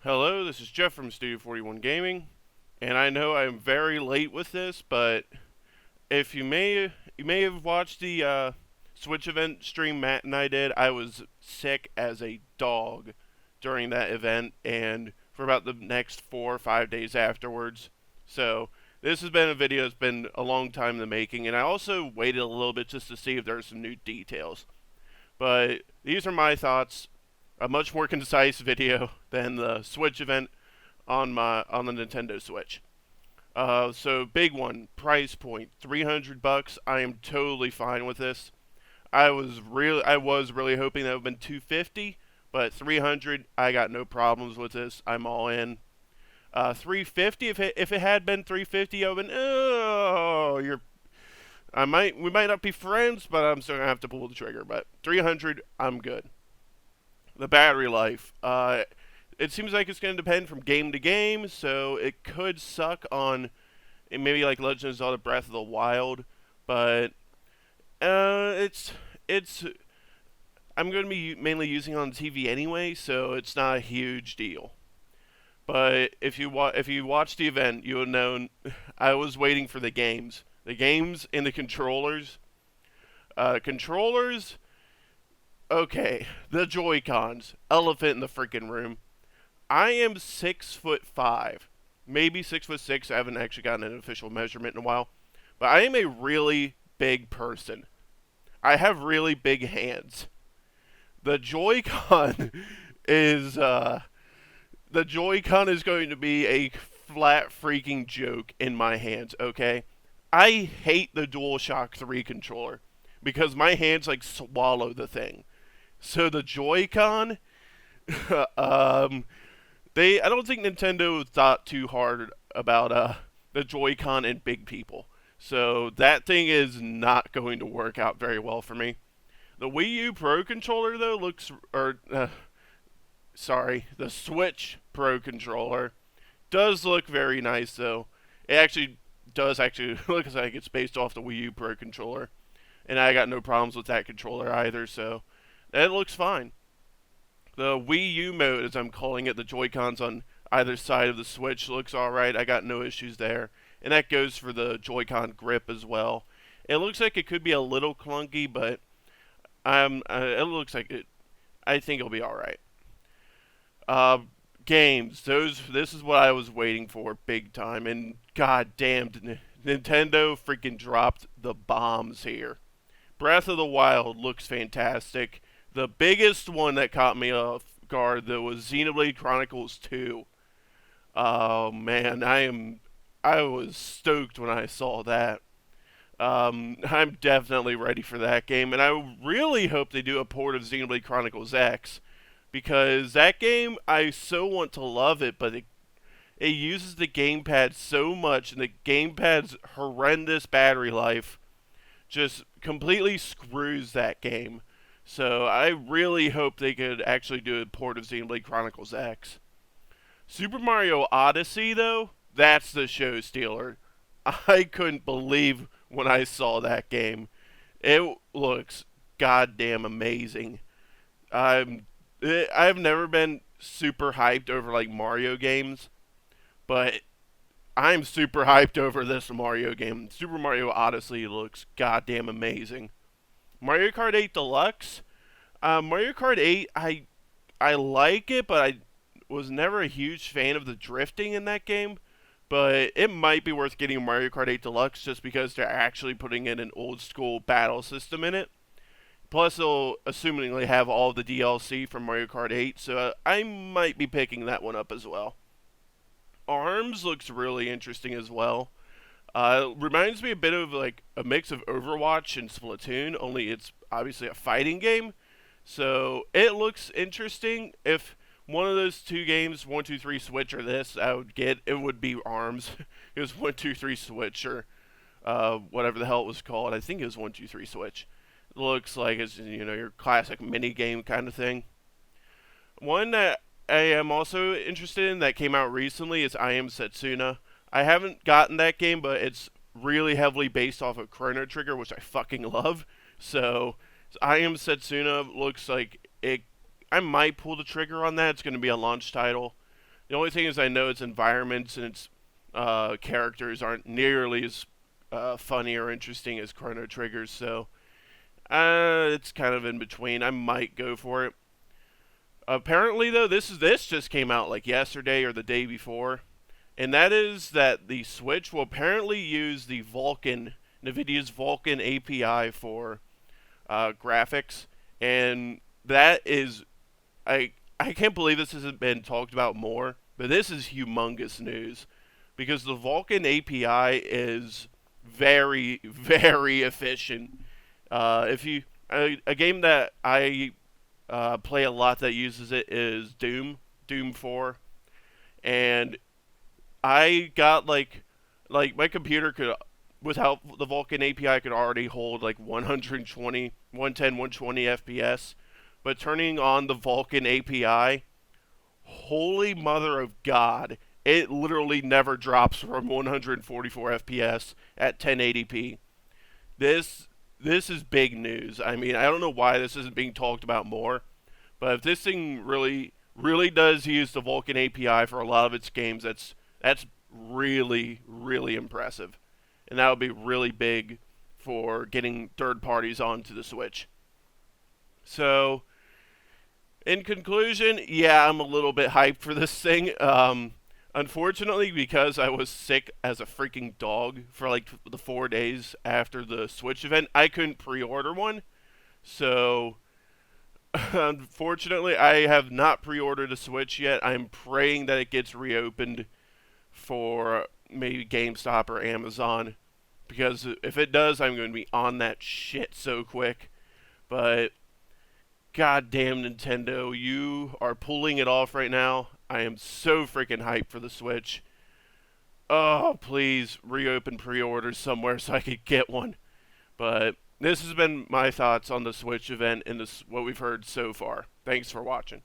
Hello, this is Jeff from Studio 41 Gaming, and I know I'm very late with this, but if you may have watched the Switch event stream Matt and I did. I was sick as a dog during that event, and for about the next 4 or 5 days afterwards. So this has been a video that's been a long time in the making, and I also waited a little bit just to see if there's some new details. But these are my thoughts. A much more concise video than the Switch event on the Nintendo Switch. So big one, price point, $300. I am totally fine with this. I was really hoping that would have been 250, but 300, I got no problems with this. I'm all in. 350, if it had been 350, I would have been, oh, we might not be friends, but I'm still gonna have to pull the trigger. But 300, I'm good. The battery life. It seems like it's going to depend from game to game, so it could suck on maybe like Legend of Zelda Breath of the Wild, but it's I'm going to be mainly using it on TV anyway, so it's not a huge deal. But if you watch the event, you would know I was waiting for the games and the controllers. Controllers, okay, the Joy Cons, elephant in the freaking room. I am 6'5", maybe 6'6". I haven't actually gotten an official measurement in a while, but I am a really big person. I have really big hands. The Joy-Con is the Joy-Con is going to be a flat freaking joke in my hands. Okay, I hate the DualShock 3 controller because my hands like swallow the thing. So the Joy-Con, um, I don't think Nintendo thought too hard about the Joy-Con and big people. So that thing is not going to work out very well for me. The Wii U Pro controller though the Switch Pro controller does look very nice though. It actually does actually look like it's based off the Wii U Pro controller, and I got no problems with that controller either. So that looks fine. The Wii U mode, as I'm calling it, the Joy-Cons on either side of the Switch looks alright. I got no issues there. And that goes for the Joy-Con grip as well. It looks like it could be a little clunky, but it looks like it. I think it'll be alright. Uh, Games. This is what I was waiting for big time. And goddamn, Nintendo freaking dropped the bombs here. Breath of the Wild looks fantastic. The biggest one that caught me off guard though was Xenoblade Chronicles 2. Oh man, I was stoked when I saw that. I'm definitely ready for that game, and I really hope they do a port of Xenoblade Chronicles X, because that game I so want to love it, but it uses the gamepad so much, and the gamepad's horrendous battery life just completely screws that game. So I really hope they could actually do a port of Xenoblade Chronicles X. Super Mario Odyssey, though, that's the show stealer. I couldn't believe when I saw that game. It looks goddamn amazing. I've never been super hyped over like Mario games, but I'm super hyped over this Mario game. Super Mario Odyssey looks goddamn amazing. Mario Kart 8 Deluxe. Mario Kart 8, I like it, but I was never a huge fan of the drifting in that game. But it might be worth getting Mario Kart 8 Deluxe just because they're actually putting in an old school battle system in it. Plus, they'll assumingly have all the DLC from Mario Kart 8, so I might be picking that one up as well. ARMS looks really interesting as well. Reminds me a bit of like a mix of Overwatch and Splatoon, only it's obviously a fighting game. So it looks interesting. If one of those two games, 1, 2, 3 Switch or this, I would get, it would be ARMS. It was 1, 2, 3 Switch or whatever the hell it was called. I think it was 1, 2, 3 Switch. It looks like it's your classic mini game kind of thing. One that I am also interested in that came out recently is I Am Setsuna. I haven't gotten that game, but it's really heavily based off of Chrono Trigger, which I fucking love. So I Am Setsuna looks like it. I might pull the trigger on that. It's going to be a launch title. The only thing is I know its environments and its characters aren't nearly as funny or interesting as Chrono Trigger's, so it's kind of in between. I might go for it. Apparently, though, this just came out like yesterday or the day before, and that is that the Switch will apparently use the NVIDIA's Vulkan API for graphics, and that is, I can't believe this hasn't been talked about more, but this is humongous news because the Vulkan API is very, very efficient. If you a game that I play a lot that uses it is Doom 4, and I got like my computer could without the Vulkan API could already hold like 120, 110, 120 FPS, but turning on the Vulkan API, holy mother of God, it literally never drops from 144 FPS at 1080p. This is big news. I mean, I don't know why this isn't being talked about more, but if this thing really does use the Vulkan API for a lot of its games, that's really impressive. And that would be really big for getting third parties onto the Switch. So, in conclusion, yeah, I'm a little bit hyped for this thing. Unfortunately, because I was sick as a freaking dog for like the 4 days after the Switch event, I couldn't pre-order one. So, unfortunately, I have not pre-ordered a Switch yet. I'm praying that it gets reopened for maybe GameStop or Amazon, because if it does, I'm going to be on that shit so quick. But goddamn Nintendo, you are pulling it off right now. I am so freaking hyped for the Switch. Oh, please reopen pre-orders somewhere so I could get one. But this has been my thoughts on the Switch event and this what we've heard so far. Thanks for watching.